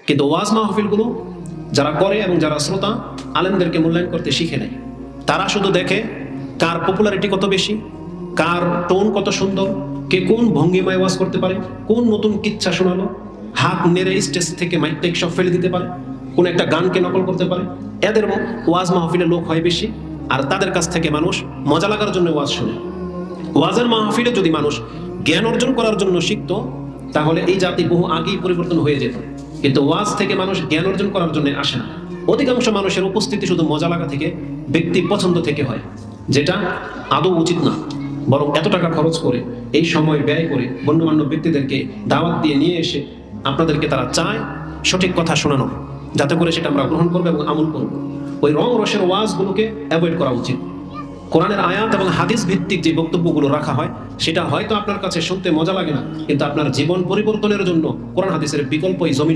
কিন্তু ওয়াজ মাহফিলগুলো যারা করে এবং যারা শ্রোতা আলেমদেরকে মূল্যায়ন করতে শিখে নেয়। তারা শুধু দেখে কার পপুলারিটি কত বেশি, কার টোন কত সুন্দর, কে কোন ভঙ্গিমায় ওয়াজ করতে পারে, কোন নতুন কিচ্ছা শোনালো, হাত নেড়ে স্টেজ থেকে মাইক টাইক সব ফেলে দিতে পারে, কোন একটা গানকে নকল করতে পারে। এদের ওয়াজ মাহফিলে লোক হয় বেশি, আর তাদের কাছ থেকে মানুষ মজা লাগার জন্য ওয়াজ শোনে। ওয়াজের মাহফিলে যদি মানুষ জ্ঞান অর্জন করার জন্য শিখতো, তাহলে এই জাতি বহু আগেই পরিবর্তন হয়ে যেত। কিন্তু ওয়াজ থেকে মানুষ জ্ঞান অর্জন করার জন্য আসে না। অধিকাংশ মানুষের উপস্থিতি শুধু মজা লাগা থেকে, ব্যক্তি পছন্দ থেকে হয়, যেটা আদৌ উচিত না। বরং এত টাকা খরচ করে, এই সময় ব্যয় করে গণ্যমান্য ব্যক্তিদেরকে দাওয়াত দিয়ে নিয়ে এসে আপনাদেরকে তারা চায় সঠিক কথা শোনানো, যাতে করে সেটা আমরা গ্রহণ করবো এবং আমল করবো। ওই রং রসের ওয়াজগুলোকে অ্যাভয়েড করা উচিত। কোরআনের আয়াত এবং হাদিস ভিত্তিক যে বক্তব্যগুলো রাখা হয়, সেটা হয়তো আপনার কাছে শুনতে মজা লাগে না, কিন্তু আপনার জীবন পরিবর্তনের জন্য কোরআন হাদিসের বিকল্প এই জমিন